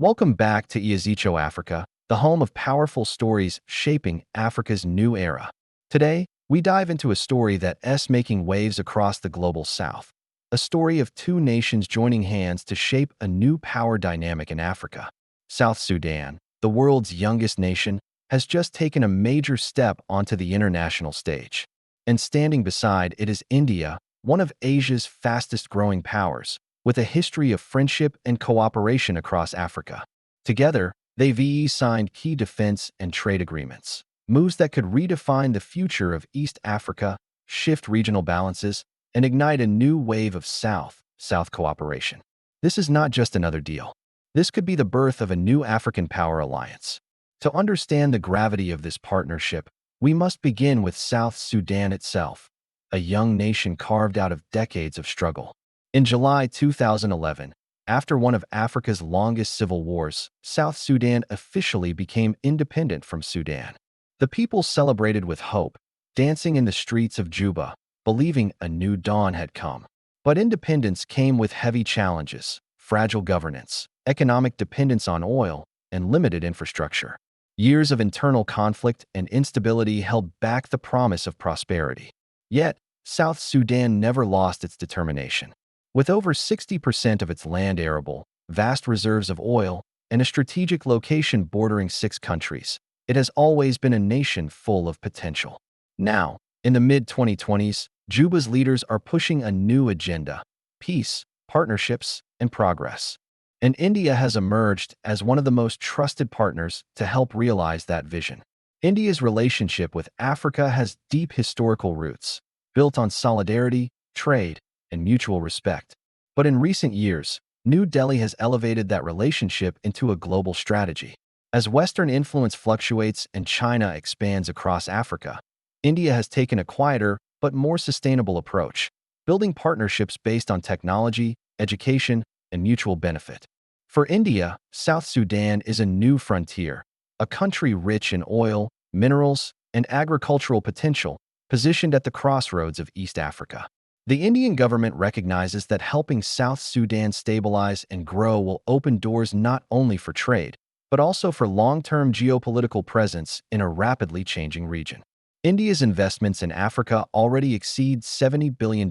Welcome back to Iazicho Africa, the home of powerful stories shaping Africa's new era. Today, we dive into a story that's making waves across the global south. A story of two nations joining hands to shape a new power dynamic in Africa. South Sudan, the world's youngest nation, has just taken a major step onto the international stage. And standing beside it is India, one of Asia's fastest-growing powers, with a history of friendship and cooperation across Africa. Together, they've signed key defense and trade agreements, moves that could redefine the future of East Africa, shift regional balances, and ignite a new wave of South-South cooperation. This is not just another deal. This could be the birth of a new African power alliance. To understand the gravity of this partnership, we must begin with South Sudan itself, a young nation carved out of decades of struggle. In July 2011, after one of Africa's longest civil wars, South Sudan officially became independent from Sudan. The people celebrated with hope, dancing in the streets of Juba, believing a new dawn had come. But independence came with heavy challenges: fragile governance, economic dependence on oil, and limited infrastructure. Years of internal conflict and instability held back the promise of prosperity. Yet, South Sudan never lost its determination. With over 60% of its land arable, vast reserves of oil, and a strategic location bordering 6 countries, it has always been a nation full of potential. Now, in the mid-2020s, Juba's leaders are pushing a new agenda: peace, partnerships, and progress. And India has emerged as one of the most trusted partners to help realize that vision. India's relationship with Africa has deep historical roots, built on solidarity, trade, and mutual respect. But in recent years, New Delhi has elevated that relationship into a global strategy. As Western influence fluctuates and China expands across Africa, India has taken a quieter but more sustainable approach, building partnerships based on technology, education, and mutual benefit. For India, South Sudan is a new frontier, a country rich in oil, minerals, and agricultural potential, positioned at the crossroads of East Africa. The Indian government recognizes that helping South Sudan stabilize and grow will open doors not only for trade, but also for long-term geopolitical presence in a rapidly changing region. India's investments in Africa already exceed $70 billion,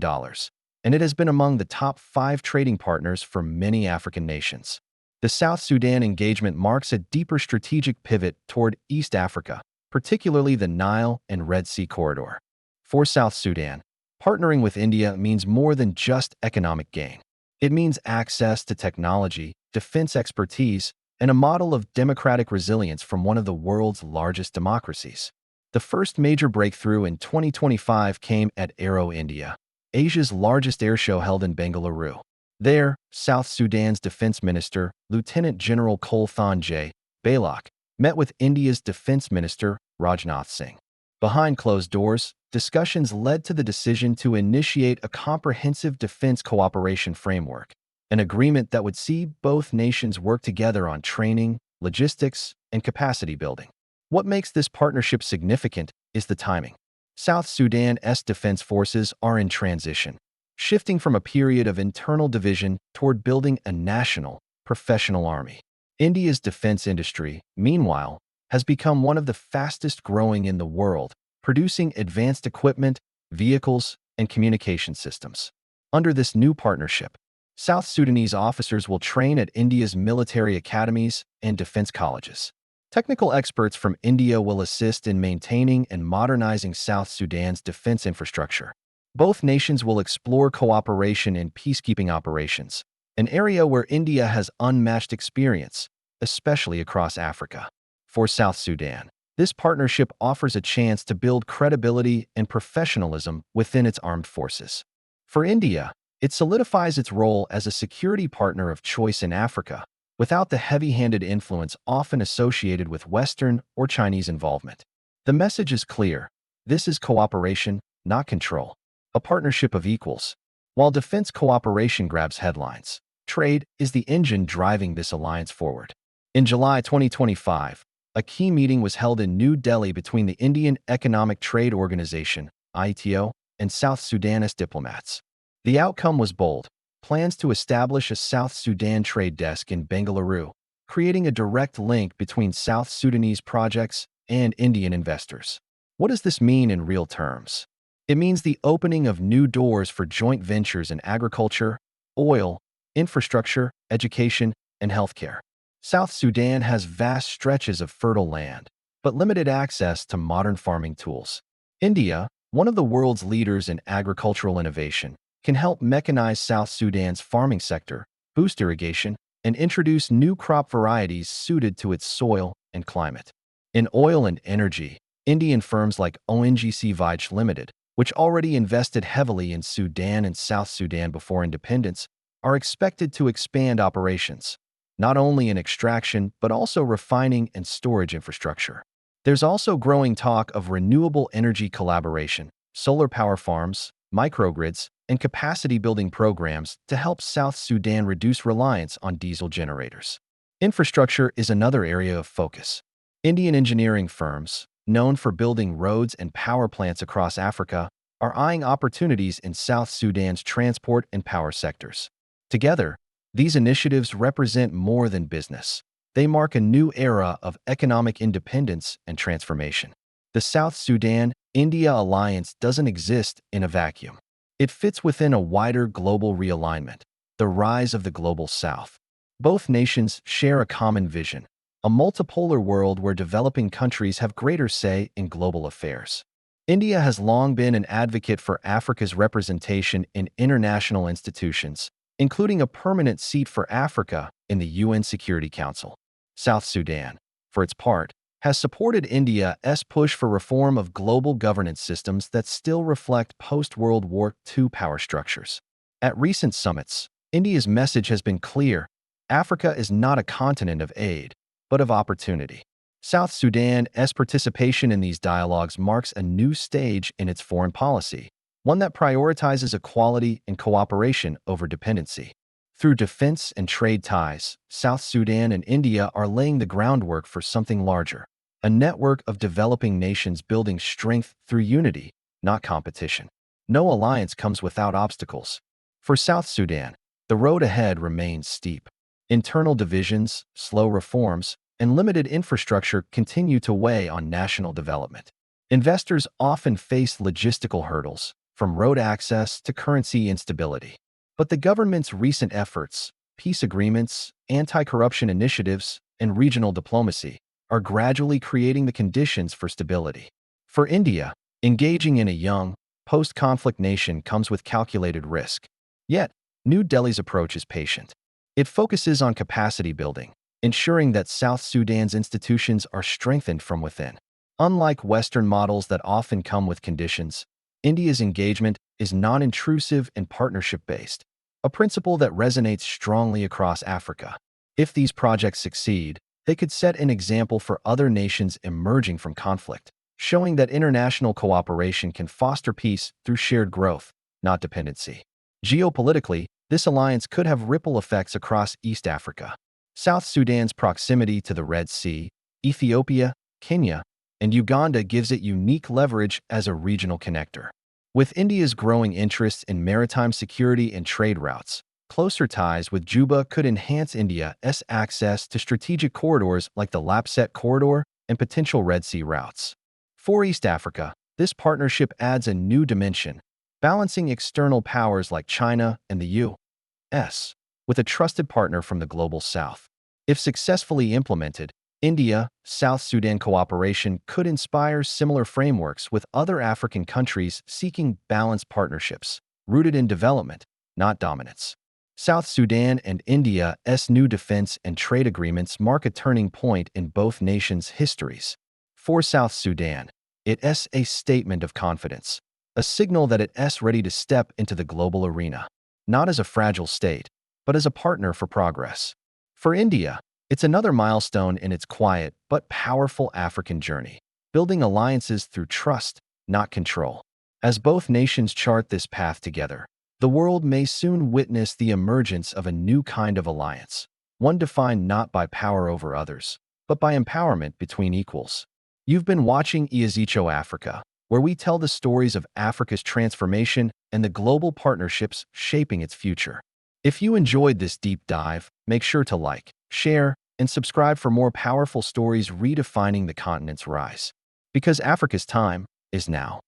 and it has been among the top 5 trading partners for many African nations. The South Sudan engagement marks a deeper strategic pivot toward East Africa, particularly the Nile and Red Sea corridor. For South Sudan, partnering with India means more than just economic gain. It means access to technology, defense expertise, and a model of democratic resilience from one of the world's largest democracies. The first major breakthrough in 2025 came at Aero India, Asia's largest airshow held in Bengaluru. There, South Sudan's Defense Minister, Lieutenant General Kulthon J. Balak, met with India's Defense Minister, Rajnath Singh. Behind closed doors, discussions led to the decision to initiate a comprehensive defense cooperation framework, an agreement that would see both nations work together on training, logistics, and capacity building. What makes this partnership significant is the timing. South Sudan's defense forces are in transition, shifting from a period of internal division toward building a national, professional army. India's defense industry, meanwhile, has become one of the fastest-growing in the world, producing advanced equipment, vehicles, and communication systems. Under this new partnership, South Sudanese officers will train at India's military academies and defense colleges. Technical experts from India will assist in maintaining and modernizing South Sudan's defense infrastructure. Both nations will explore cooperation in peacekeeping operations, an area where India has unmatched experience, especially across Africa. For South Sudan, this partnership offers a chance to build credibility and professionalism within its armed forces. For India, it solidifies its role as a security partner of choice in Africa, without the heavy-handed influence often associated with Western or Chinese involvement. The message is clear: this is cooperation, not control, a partnership of equals. While defense cooperation grabs headlines, trade is the engine driving this alliance forward. In July 2025, a key meeting was held in New Delhi between the Indian Economic Trade Organization, IETO, and South Sudanese diplomats. The outcome was bold: plans to establish a South Sudan trade desk in Bengaluru, creating a direct link between South Sudanese projects and Indian investors. What does this mean in real terms? It means the opening of new doors for joint ventures in agriculture, oil, infrastructure, education, and healthcare. South Sudan has vast stretches of fertile land, but limited access to modern farming tools. India, one of the world's leaders in agricultural innovation, can help mechanize South Sudan's farming sector, boost irrigation, and introduce new crop varieties suited to its soil and climate. In oil and energy, Indian firms like ONGC Vij Limited, which already invested heavily in Sudan and South Sudan before independence, are expected to expand operations, not only in extraction but also refining and storage infrastructure. There's also growing talk of renewable energy collaboration, solar power farms, microgrids, and capacity-building programs to help South Sudan reduce reliance on diesel generators. Infrastructure is another area of focus. Indian engineering firms, known for building roads and power plants across Africa, are eyeing opportunities in South Sudan's transport and power sectors. Together, these initiatives represent more than business. They mark a new era of economic independence and transformation. The South Sudan-India alliance doesn't exist in a vacuum. It fits within a wider global realignment, the rise of the global South. Both nations share a common vision, a multipolar world where developing countries have greater say in global affairs. India has long been an advocate for Africa's representation in international institutions, including a permanent seat for Africa in the UN Security Council. South Sudan, for its part, has supported India's push for reform of global governance systems that still reflect post-World War II power structures. At recent summits, India's message has been clear: Africa is not a continent of aid, but of opportunity. South Sudan's participation in these dialogues marks a new stage in its foreign policy, one that prioritizes equality and cooperation over dependency. Through defense and trade ties, South Sudan and India are laying the groundwork for something larger, a network of developing nations building strength through unity, not competition. No alliance comes without obstacles. For South Sudan, the road ahead remains steep. Internal divisions, slow reforms, and limited infrastructure continue to weigh on national development. Investors often face logistical hurdles, from road access to currency instability. But the government's recent efforts, peace agreements, anti-corruption initiatives, and regional diplomacy are gradually creating the conditions for stability. For India, engaging in a young, post-conflict nation comes with calculated risk. Yet, New Delhi's approach is patient. It focuses on capacity building, ensuring that South Sudan's institutions are strengthened from within. Unlike Western models that often come with conditions, India's engagement is non-intrusive and partnership-based, a principle that resonates strongly across Africa. If these projects succeed, they could set an example for other nations emerging from conflict, showing that international cooperation can foster peace through shared growth, not dependency. Geopolitically, this alliance could have ripple effects across East Africa. South Sudan's proximity to the Red Sea, Ethiopia, Kenya, and Uganda gives it unique leverage as a regional connector. With India's growing interest in maritime security and trade routes, closer ties with Juba could enhance India's access to strategic corridors like the Lapset Corridor and potential Red Sea routes. For East Africa, this partnership adds a new dimension, balancing external powers like China and the U.S. with a trusted partner from the global South. If successfully implemented, India-South Sudan cooperation could inspire similar frameworks with other African countries seeking balanced partnerships, rooted in development, not dominance. South Sudan and India's new defense and trade agreements mark a turning point in both nations' histories. For South Sudan, it's a statement of confidence, a signal that it's ready to step into the global arena, not as a fragile state, but as a partner for progress. For India, it's another milestone in its quiet but powerful African journey, building alliances through trust, not control. As both nations chart this path together, the world may soon witness the emergence of a new kind of alliance, one defined not by power over others, but by empowerment between equals. You've been watching India-South where we tell the stories of Africa's transformation and the global partnerships shaping its future. If you enjoyed this deep dive, make sure to like, share, and subscribe for more powerful stories redefining the continent's rise. Because Africa's time is now.